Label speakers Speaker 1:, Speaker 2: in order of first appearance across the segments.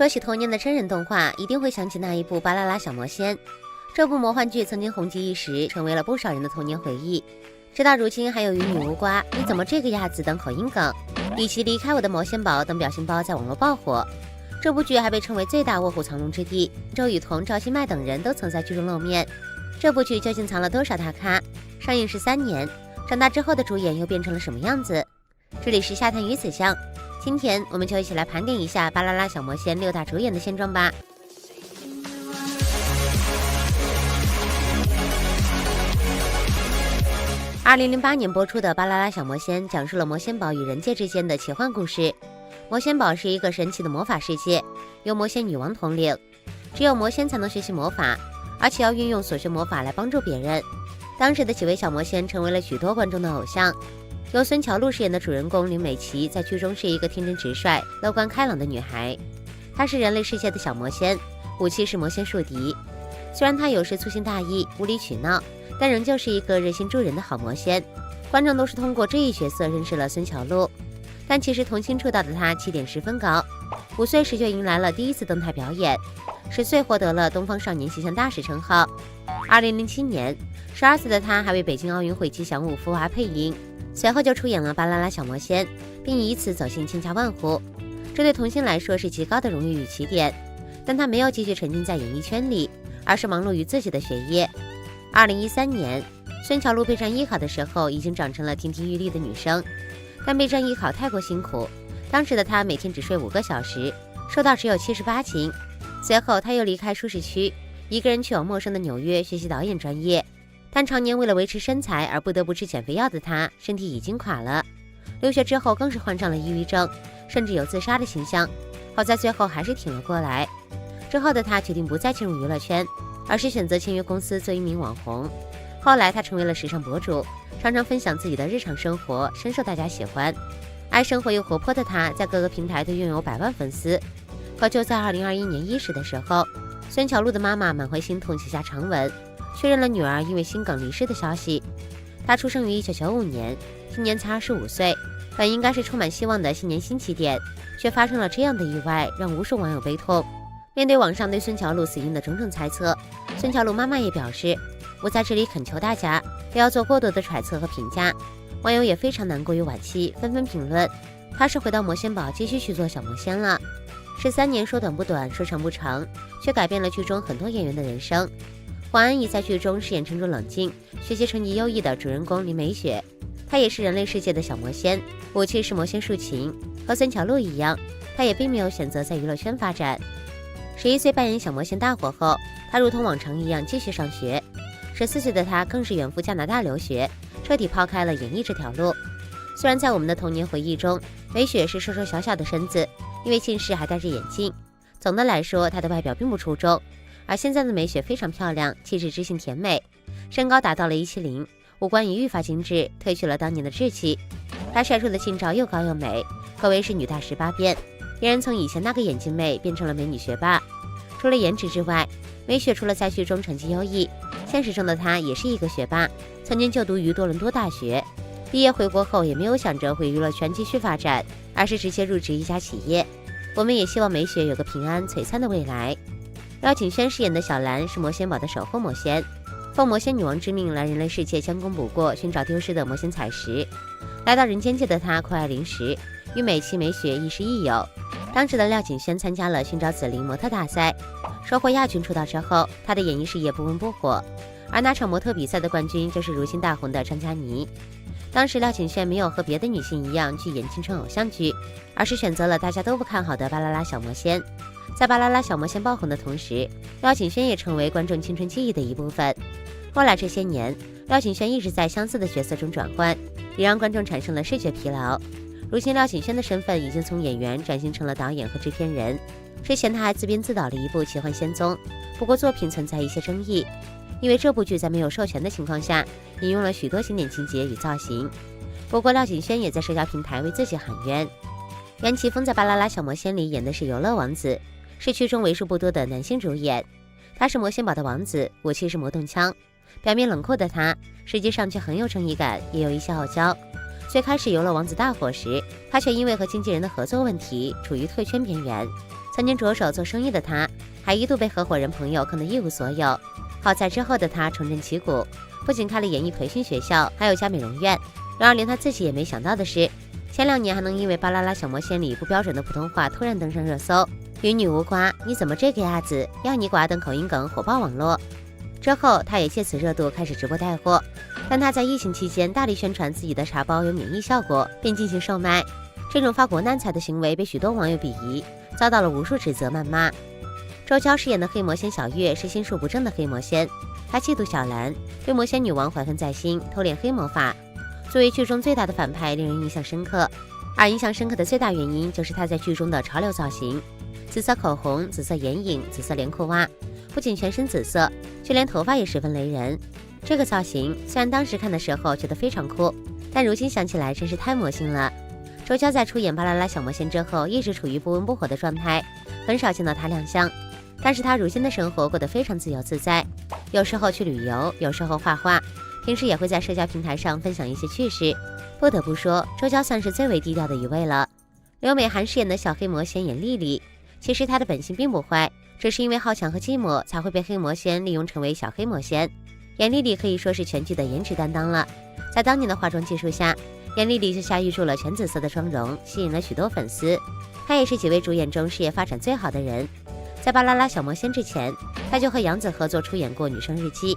Speaker 1: 说起童年的真人动画，一定会想起那一部《巴啦啦小魔仙》。这部魔幻剧曾经红极一时，成为了不少人的童年回忆。直到如今，还有鱼女无瓜、你怎么这个样子等口音梗，以及离开我的魔仙堡等表情包在网络爆火。这部剧还被称为最大卧虎藏龙之地，周雨彤、赵新麦等人都曾在剧中露面。这部剧究竟藏了多少大咖？上映13年，长大之后的主演又变成了什么样子？这里是下探鱼子酱，今天我们就一起来盘点一下《巴啦啦小魔仙》6大主演的现状吧。2008年播出的《巴啦啦小魔仙》讲述了魔仙堡与人界之间的奇幻故事。魔仙堡是一个神奇的魔法世界，由魔仙女王统领，只有魔仙才能学习魔法，而且要运用所学魔法来帮助别人。当时的几位小魔仙成为了许多观众的偶像。由孙乔璐饰演的主人公林美琪，在剧中是一个天真直率、乐观开朗的女孩。她是人类世界的小魔仙，武器是魔仙树敌。虽然她有时粗心大意、无理取闹，但仍旧是一个热心助人的好魔仙。观众都是通过这一角色认识了孙乔璐。但其实童星出道的她起点十分高，5岁时就迎来了第一次登台表演，10岁获得了东方少年形象大使称号。2007年，12岁的她还为北京奥运会吉祥物福娃配音，随后就出演了《巴啦啦小魔仙》，并以此走进千家万户。这对童星来说是极高的荣誉与起点，但她没有继续沉浸在演艺圈里，而是忙碌于自己的学业。2013年，孙乔璐备战艺考的时候，已经长成了亭亭玉立的女生。但备战艺考太过辛苦，当时的她每天只睡5个小时，瘦到只有78斤。随后她又离开舒适区，一个人去往陌生的纽约学习导演专业。但常年为了维持身材而不得不吃减肥药的她，身体已经垮了。留学之后更是患上了抑郁症，甚至有自杀的倾向。好在最后还是挺了过来。之后的她决定不再进入娱乐圈，而是选择签约公司做一名网红。后来她成为了时尚博主，常常分享自己的日常生活，深受大家喜欢。爱生活又活泼的她，在各个平台都拥有100万粉丝。可就在2021年伊始的时候，孙乔璐的妈妈满怀心痛写下长文，确认了女儿因为心梗离世的消息。她出生于1995年，今年才25岁，本应该是充满希望的新年新起点，却发生了这样的意外，让无数网友悲痛。面对网上对孙乔璐死因的种种猜测，孙乔璐妈妈也表示，我在这里恳求大家不要做过多的揣测和评价。网友也非常难过与惋惜，纷纷评论，她是回到魔仙堡继续去做小魔仙了。13年说短不短，说长不长，却改变了剧中很多演员的人生。黄安怡在剧中饰演沉着冷静、学习成绩优异的主人公林美雪，她也是人类世界的小魔仙，武器是魔仙竖琴。和孙乔璐一样，她也并没有选择在娱乐圈发展。11岁扮演小魔仙大火后，她如同往常一样继续上学。14岁的她更是远赴加拿大留学，彻底抛开了演艺这条路。虽然在我们的童年回忆中，美雪是瘦瘦小小的身子，因为近视还戴着眼镜。总的来说，她的外表并不出众。而现在的美雪非常漂亮，气质知性甜美，身高达到了170，五官也愈发精致，褪去了当年的稚气。她晒出的近照又高又美，可谓是女大18变，别人从以前那个眼镜妹变成了美女学霸。除了颜值之外，美雪除了在剧中成绩优异，现实中的她也是一个学霸，曾经就读于多伦多大学。毕业回国后也没有想着回娱乐圈继续发展，而是直接入职一家企业。我们也希望美雪有个平安璀璨的未来。廖景轩饰演的小兰是魔仙堡的守护魔仙，奉魔仙女王之命来人类世界将功补过，寻找丢失的魔仙彩石。来到人间界的她酷爱零食，与美琪美雪亦师亦友。当时的廖景轩参加了寻找紫菱模特大赛，收获亚军。出道之后，她的演艺事业不温不火，而那场模特比赛的冠军就是如今大红的张嘉倪。当时廖景轩没有和别的女性一样去演青春偶像剧，而是选择了大家都不看好的《巴啦啦小魔仙》。在《巴啦啦小魔仙》爆红的同时，廖景轩也成为观众青春记忆的一部分。后来这些年，廖景轩一直在相似的角色中转换，也让观众产生了视觉疲劳。如今廖景轩的身份已经从演员转型成了导演和制片人。之前他还自编自导了一部奇幻仙踪，不过作品存在一些争议，因为这部剧在没有授权的情况下，引用了许多经典情节与造型。不过廖景轩也在社交平台为自己喊冤。袁奇峰在《巴啦啦小魔仙》里演的是游乐王子，是剧中为数不多的男性主演。他是魔仙堡的王子，武器是魔动枪。表面冷酷的他，实际上却很有正义感，也有一些傲娇。最开始游乐王子大火时，他却因为和经纪人的合作问题处于退圈边缘。曾经着手做生意的她，还一度被合伙人朋友坑得一无所有。好在之后的她重振旗鼓，不仅开了演艺培训学校，还有家美容院。然而连她自己也没想到的是，前2年还能因为《巴啦啦小魔仙》里不标准的普通话突然登上热搜，与女无瓜你怎么这个样子，要你瓜等口音梗火爆网络。之后她也借此热度开始直播带货，但她在疫情期间大力宣传自己的茶包有免疫效果，并进行售卖。这种发国难财的行为被许多网友鄙夷，遭到了无数指责谩骂。周娇饰演的黑魔仙小月是心术不正的黑魔仙，她嫉妒小兰，对魔仙女王怀恨在心，偷练黑魔法。作为剧中最大的反派，令人印象深刻。而印象深刻的最大原因就是她在剧中的潮流造型：紫色口红、紫色眼影、紫色连裤袜，不仅全身紫色，就连头发也十分雷人。这个造型虽然当时看的时候觉得非常酷，但如今想起来真是太魔性了。周娇在出演《巴啦啦小魔仙》之后，一直处于不温不火的状态，很少见到她亮相。但是她如今的生活过得非常自由自在，有时候去旅游，有时候画画，平时也会在社交平台上分享一些趣事。不得不说，周娇算是最为低调的一位了。刘美涵饰演的小黑魔仙眼丽丽，其实她的本性并不坏，只是因为好强和寂寞，才会被黑魔仙利用成为小黑魔仙。眼丽丽可以说是全剧的颜值担当了，在当年的化妆技术下，眼丽丽就驾驭住了全紫色的妆容，吸引了许多粉丝。她也是几位主演中事业发展最好的人。在《巴啦啦小魔仙》之前，她就和杨紫合作出演过《女生日记》，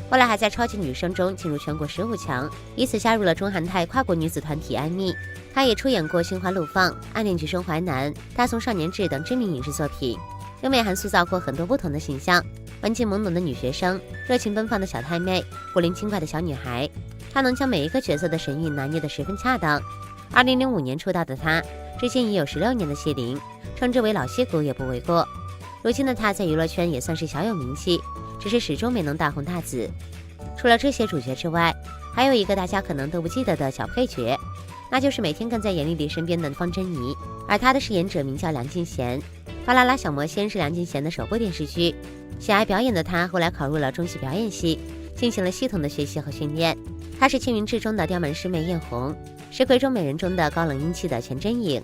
Speaker 1: 后来还在超级女声中进入全国15强，以此加入了中韩泰跨国女子团体艾蜜。她也出演过《心花怒放》《暗恋橘生淮南》《大宋少年志》等知名影视作品。刘美涵塑造过很多不同的形象，文静懵懂的女学生，热情奔放的小太妹，古灵精怪的小女孩。她能将每一个角色的神韵拿捏得十分恰当。2005年出道的她，至今已有16年的戏龄，称之为老戏骨也不为过。如今的她在娱乐圈也算是小有名气，只是始终没能大红大紫。除了这些主角之外，还有一个大家可能都不记得的小配角，那就是每天跟在严丽丽身边的方珍妮，而她的饰演者名叫梁静娴。《巴啦啦小魔仙》是梁静娴的首部电视剧，喜爱表演的她后来考入了中戏表演系，进行了系统的学习和训练。她是青云志中的刁蛮师妹艳红，是闺中美人中的高冷英气的全真影，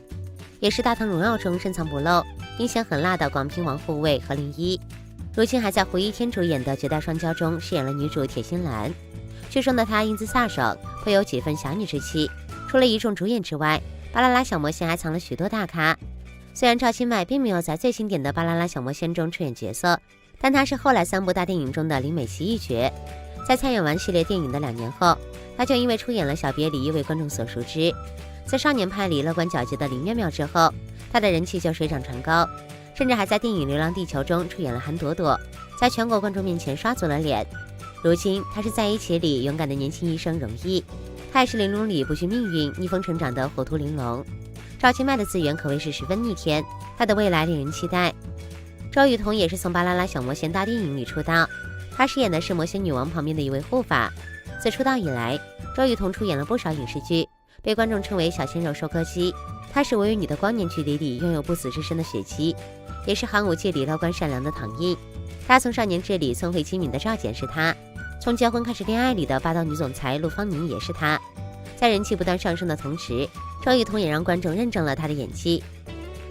Speaker 1: 也是大唐荣耀中深藏不露、阴险狠辣的广平王护卫何灵一。如今还在胡一天主演的《绝代双骄》中饰演了女主铁心兰。剧中的她英姿飒爽，颇有几分侠女之气。除了一众主演之外，《巴啦啦小魔仙》还藏了许多大咖。虽然赵今麦并没有在最经典的《巴啦啦小魔仙》中出演角色，但她是后来3部大电影中的林美琪一角。在参演完系列电影的2年后，她就因为出演了《小别离》为观众所熟知。在少年派里乐观皎洁的林妙妙之后，她的人气就水涨船高，甚至还在电影《流浪地球》中出演了韩朵朵，在全国观众面前刷足了脸。如今她是在一起里勇敢的年轻医生容易，她也是玲珑里不惧命运逆风成长的火兔玲珑。赵今麦的资源可谓是十分逆天，她的未来令人期待。周雨彤也是从《巴啦啦小魔仙》大电影里出道，她饰演的是魔仙女王旁边的一位护法。自出道以来，周雨彤出演了不少影视剧，被观众称为小鲜肉收割机。她是《我与你的光年》剧里拥有不死之身的雪姬，也是寒武纪里乐观善良的唐印。大宋少年志里聪慧机敏的赵简是她，从结婚开始恋爱里的霸道女总裁陆芳宁也是她。在人气不断上升的同时，周雨彤也让观众认证了她的演技。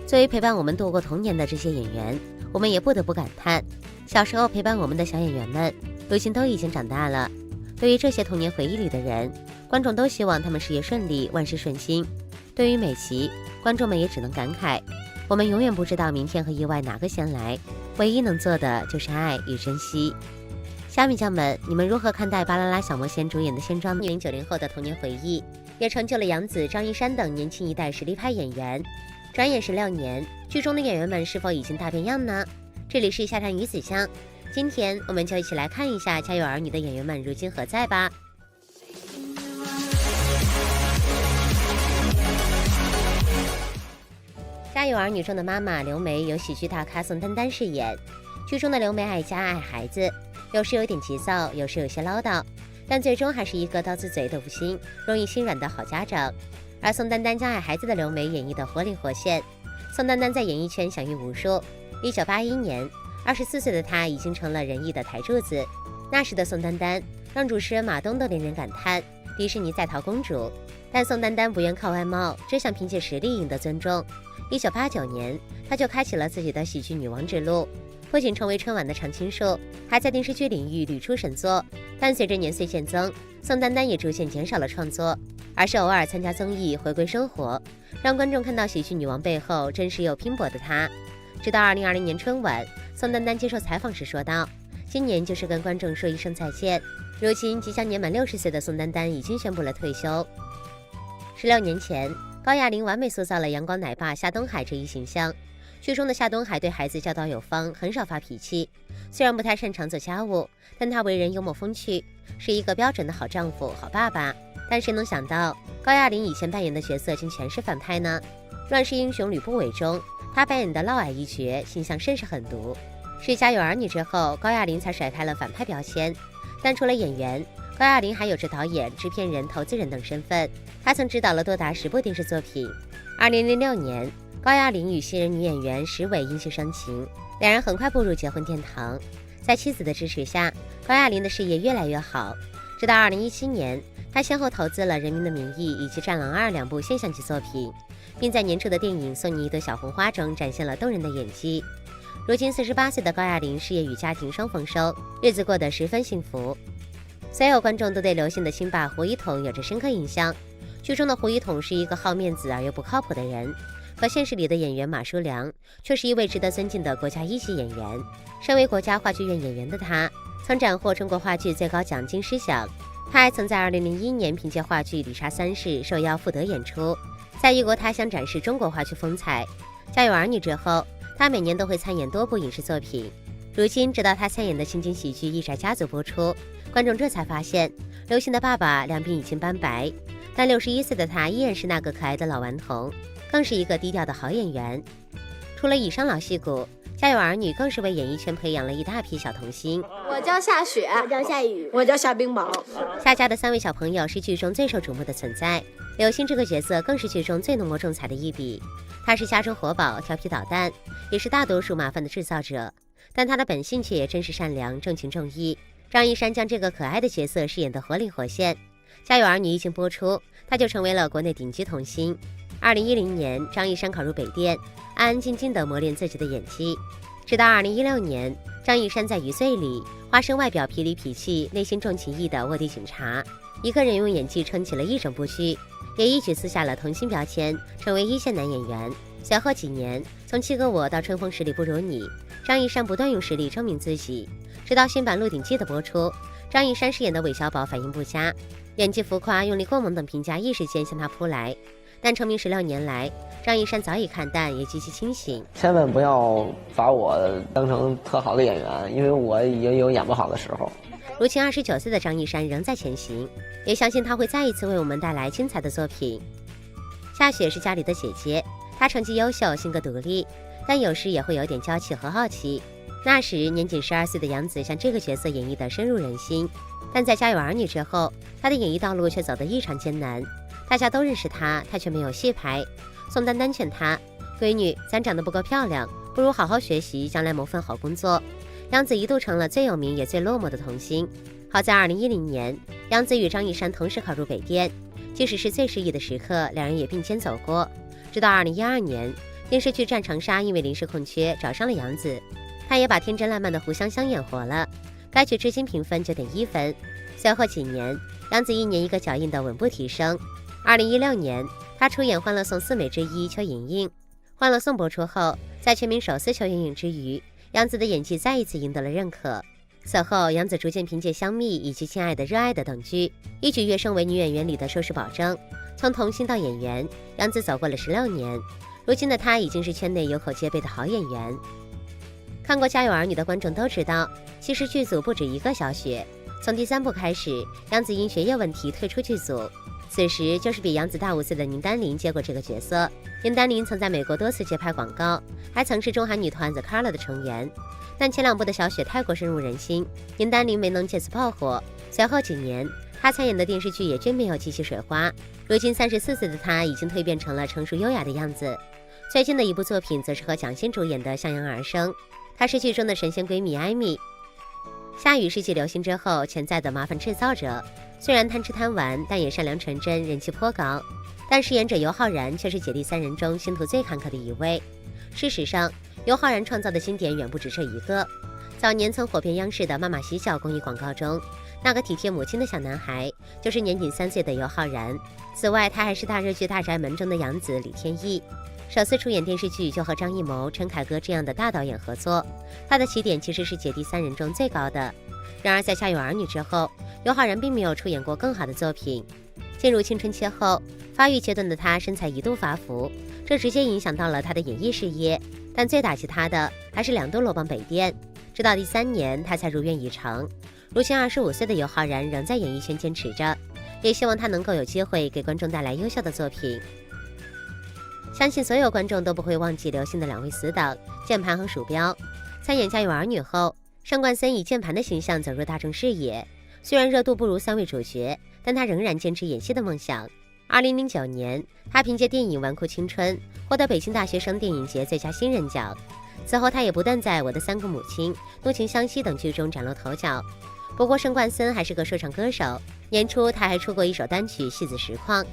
Speaker 1: 作为陪伴我们度过童年的这些演员，我们也不得不感叹，小时候陪伴我们的小演员们，如今都已经长大了。对于这些童年回忆里的人，观众都希望他们事业顺利，万事顺心。对于美琪，观众们也只能感慨，我们永远不知道明天和意外哪个先来，唯一能做的就是爱与珍惜。虾米酱们，你们如何看待《巴啦啦小魔仙》主演的仙装90后的童年回忆，也成就了杨紫、张一山等年轻一代实力派演员？转眼16年，剧中的演员们是否已经大变样呢？这里是下山鱼子酱，今天我们就一起来看一下《家有儿女》的演员们如今何在吧。《家有儿女》中的妈妈刘梅由喜剧大咖宋丹丹饰演。剧中的刘梅爱家爱孩子，有时有点急躁，有时有些唠叨，但最终还是一个刀子嘴豆腐心、容易心软的好家长。而宋丹丹将爱孩子的刘梅演绎得活灵活现。宋丹丹在演艺圈享誉无数。1981年，24岁的她已经成了人艺的台柱子。那时的宋丹丹让主持人马东都连连感叹迪士尼在逃公主。但宋丹丹不愿靠外貌，只想凭借实力赢得尊重。1989年，她就开启了自己的喜剧女王之路，不仅成为春晚的常青树，还在电视剧领域屡出神作。但随着年岁渐增，宋丹丹也逐渐减少了创作，而是偶尔参加综艺，回归生活，让观众看到喜剧女王背后真实又拼搏的她。直到2020年春晚，宋丹丹接受采访时说道：“今年就是跟观众说一声再见。”如今即将年满60岁的宋丹丹已经宣布了退休。16年前，高亚麟完美塑造了阳光奶爸夏东海这一形象。剧中的夏东海对孩子教导有方，很少发脾气，虽然不太擅长做家务，但他为人幽默风趣，是一个标准的好丈夫、好爸爸。但谁能想到，高亚麟以前扮演的角色竟全是反派呢？《乱世英雄吕不韦》中，他扮演的嫪毐一角，形象甚是狠毒。是《家有儿女》之后，高亚麟才甩开了反派标签。但除了演员，高亚麟还有着导演、制片人、投资人等身份。他曾执导了多达10部电视作品。2006年，高亚麟与新人女演员石伟因戏生情，两人很快步入结婚殿堂。在妻子的支持下，高亚麟的事业越来越好。直到2017年，他先后投资了《人民的名义》以及《战狼2》2部现象级作品，并在年初的电影《送你一朵小红花》中展现了动人的演技。如今48岁的高亚麟，事业与家庭双丰收，日子过得十分幸福。所有观众都对刘姓的亲爸胡一统有着深刻印象。剧中的胡一统是一个好面子而又不靠谱的人，可现实里的演员马书良却是一位值得尊敬的国家一级演员。身为国家话剧院演员的他，曾斩获中国话剧最高奖金狮奖。他还曾在2001年凭借话剧《李莎三世》受邀赴德演出，在异国他乡展示中国话剧风采。家有儿女之后，他每年都会参演多部影视作品。如今，直到他参演的情景喜剧《一宅家族》播出，观众这才发现，刘星的爸爸两鬓已经斑白，但61岁的他依然是那个可爱的老顽童，更是一个低调的好演员。除了以上老戏骨，家有儿女更是为演艺圈培养了一大批小童星。
Speaker 2: 我叫夏雪，
Speaker 3: 我叫夏雨，
Speaker 2: 我叫夏冰雹。
Speaker 1: 夏家的3位小朋友是剧中最受瞩目的存在，刘星这个角色更是剧中最浓墨重彩的一笔。他是家中活宝，调皮捣蛋，也是大多数麻烦的制造者，但他的本性却也真实善良，重情重义。张一山将这个可爱的角色饰演得活灵活现。家有儿女一经播出，他就成为了国内顶级童星。2010年，张一山考入北电，安安静静地磨练自己的演技。直到2016年，张一山在《余罪》里化身外表痞里痞气、内心重情义的卧底警察，一个人用演技撑起了一整部剧，也一举撕下了童星标签，成为一线男演员。随后几年，从《七个我》到《春风十里不如你》，张一山不断用实力证明自己。直到新版《鹿鼎记》的播出，张一山饰演的韦小宝反应不佳，演技浮夸、用力过猛等评价一时间向他扑来。但成名16年来，张一山早已看淡，也极其清醒。
Speaker 4: 千万不要把我当成特好的演员，因为我也有演不好的时候。
Speaker 1: 如今29岁的张一山仍在前行，也相信他会再一次为我们带来精彩的作品。夏雪是家里的姐姐，她成绩优秀，性格独立，但有时也会有点娇气和好奇。那时年仅12岁的杨紫将这个角色演绎得深入人心，但在家有儿女之后，她的演艺道路却走得异常艰难。大家都认识她，她却没有戏拍。宋丹丹劝她：“闺女，咱长得不够漂亮，不如好好学习，将来谋份好工作。”杨紫一度成了最有名也最落寞的童星。好在2010年，杨紫与张一山同时考入北电，即使是最失意的时刻，两人也并肩走过。直到2012年，电视剧《战长沙》因为临时空缺找上了杨紫，她也把天真烂漫的胡香香演活了。该剧至今评分9.1分。随后几年，杨紫一年一个脚印的稳步提升。2016年，她出演《欢乐颂》4美之一邱莹莹。《欢乐颂》播出后，在全民首次邱莹莹之余，杨紫的演技再一次赢得了认可。此后，杨紫逐渐凭借《香蜜》以及《亲爱的热爱的》等剧，一举跃升为女演员里的收视保证。从童星到演员，杨紫走过了16年。如今的她已经是圈内有口皆碑的好演员。看过《家有儿女》的观众都知道，其实剧组不止一个小雪。从第3部开始，杨紫因学业问题退出剧组。此时就是比杨紫大5岁的宁丹琳接过这个角色。宁丹琳曾在美国多次接拍广告，还曾是中韩女团 The Color 的成员。但前2部的小雪太过深入人心，宁丹琳没能借此爆火。随后几年，她参演的电视剧也均没有激起水花。如今34岁的她已经蜕变成了成熟优雅的样子。最近的一部作品则是和蒋欣主演的《向阳而生》，她是剧中的神仙闺蜜艾米。夏雨是继刘星之后潜在的麻烦制造者，虽然贪吃贪玩，但也善良纯真，人气颇高。但饰演者尤浩然却是姐弟三人中星途最坎坷的一位。事实上，尤浩然创造的经典远不止这一个。早年曾火遍央视的妈妈洗脚公益广告中，那个体贴母亲的小男孩就是年仅3岁的尤浩然。此外，他还是大热剧《大宅门》中的养子李天翼。首次出演电视剧就和张艺谋、陈凯歌这样的大导演合作，他的起点其实是姐弟三人中最高的。然而在《家有儿女》之后，尤浩然并没有出演过更好的作品。进入青春期后，发育阶段的他身材一度发福，这直接影响到了他的演艺事业。但最打击他的还是2度落榜北电，直到第3年他才如愿以偿。如今25岁的尤浩然仍在演艺圈坚持着，也希望他能够有机会给观众带来优秀的作品。相信所有观众都不会忘记刘星的2位死党键盘和鼠标。参演《家有儿女》后，上官森以键盘的形象走入大众视野。虽然热度不如3位主角，但他仍然坚持演戏的梦想。2009年，他凭借电影《纨绔青春》获得北京大学生电影节最佳新人奖。此后，他也不断在《我的3个母亲》《怒晴湘西》等剧中崭露头角。不过，盛冠森还是个说唱歌手，年初他还出过一首单曲《戏子实况》。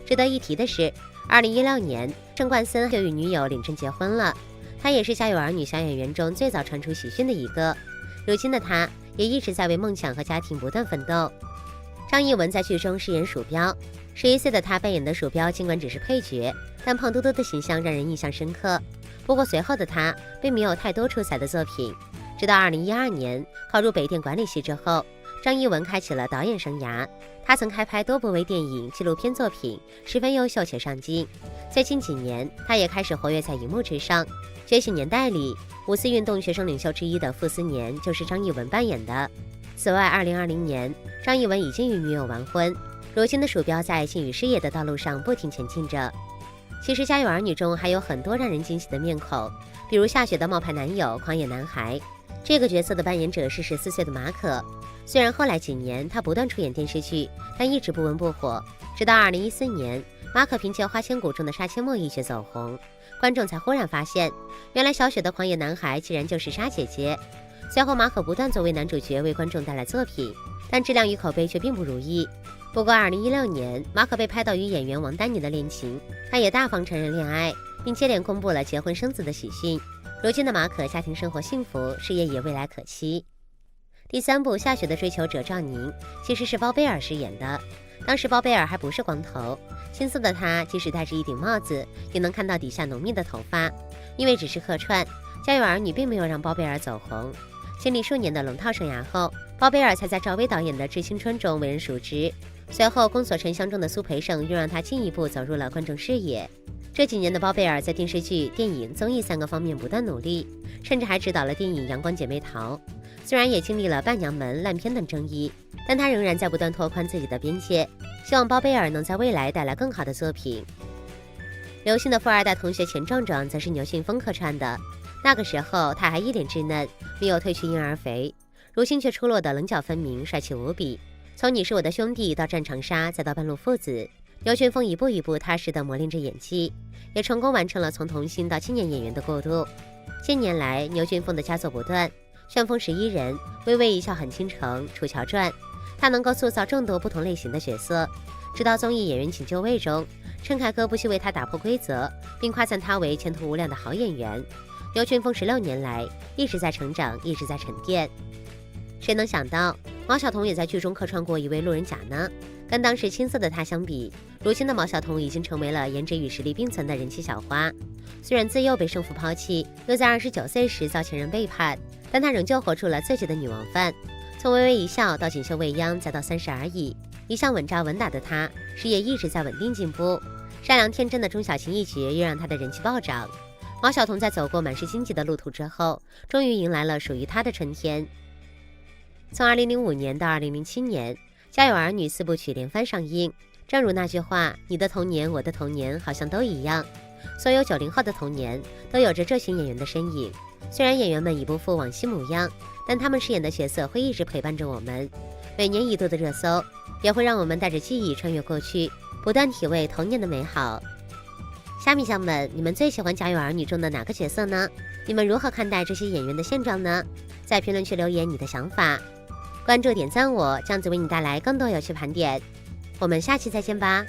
Speaker 1: 值得一提的是，2016年，盛冠森就与女友领证结婚了。他也是《家有儿女》小演员中最早传出喜讯的一个。如今的他也一直在为梦想和家庭不断奋斗。张艺文在剧中饰演鼠标，11岁的他扮演的鼠标尽管只是配角，但胖嘟嘟的形象让人印象深刻。不过随后的他并没有太多出彩的作品，直到2012年考入北电管理系之后，张艺文开启了导演生涯。他曾开拍多部微电影、纪录片作品，十分优秀且上镜。最近几年，他也开始活跃在荧幕之上。《觉醒年代》里5四运动学生领袖之一的傅斯年就是张艺文扮演的。此外，2020年，张艺文已经与女友完婚。如今的鼠标在爱情与事业的道路上不停前进着。其实《家有儿女》中还有很多让人惊喜的面孔，比如夏雪的冒牌男友狂野男孩。这个角色的扮演者是14岁的马可。虽然后来几年他不断出演电视剧，但一直不温不火。直到2014年，马可凭借《花千骨》中的杀阡陌一角走红，观众才忽然发现，原来小雪的狂野男孩竟然就是沙姐姐。随后马可不断作为男主角为观众带来作品，但质量与口碑却并不如意。不过2016年，马可被拍到与演员王丹妮的恋情，他也大方承认恋爱，并接连公布了结婚生子的喜讯。如今的马可家庭生活幸福，事业也未来可期。第3部《夏雪的追求者》赵宁其实是包贝尔饰演的，当时包贝尔还不是光头，青涩的他即使戴着一顶帽子，也能看到底下浓密的头发。因为只是客串，《家有儿女》并没有让包贝尔走红。经历数年的龙套生涯后，包贝尔才在赵薇导演的《致青春》中为人熟知。随后，《宫锁沉香》中的苏培盛又让他进一步走入了观众视野。这几年的包贝尔在电视剧、电影、综艺3个方面不断努力，甚至还执导了电影《阳光姐妹淘》。虽然也经历了伴娘们、烂片等争议，但他仍然在不断拓宽自己的边界，希望包贝尔能在未来带来更好的作品。刘星的富二代同学钱壮壮则是牛俊峰客串的，那个时候他还一脸稚嫩，没有褪去婴儿肥，如今却出落得棱角分明，帅气无比。从你是我的兄弟到战长沙，再到半路父子，牛俊峰一步一步踏实地磨练着演技，也成功完成了从童星到青年演员的过渡。近年来，牛俊峰的佳作不断，旋风11人、微微一笑很倾城、楚乔传，他能够塑造众多不同类型的角色。直到综艺《演员请就位》中，陈凯歌不惜为他打破规则，并夸赞他为前途无量的好演员。牛俊峰16年来一直在成长，一直在沉淀。谁能想到毛晓彤也在剧中客串过一位路人甲呢？跟当时青涩的他相比，如今的毛晓彤已经成为了颜值与实力并存的人气小花。虽然自幼被生父抛弃，又在29岁时遭前任背叛，但她仍旧活出了自己的女王范。从微微一笑到锦绣未央，再到30而已，一向稳扎稳打的她，事业一直在稳定进步。善良天真的钟小琴一角又让她的人气暴涨。毛晓彤在走过满是荆棘的路途之后，终于迎来了属于她的春天。从2005年到2007年，《家有儿女》4部曲连番上映。正如那句话，你的童年，我的童年，好像都一样。所有90后的童年都有着这群演员的身影。虽然演员们已不复往昔模样，但他们饰演的角色会一直陪伴着我们。每年1度的热搜，也会让我们带着记忆穿越过去，不断体味童年的美好。虾米酱们，你们最喜欢《家有儿女》中的哪个角色呢？你们如何看待这些演员的现状呢？在评论区留言你的想法。关注点赞我，这样子为你带来更多有趣盘点。我们下期再见吧。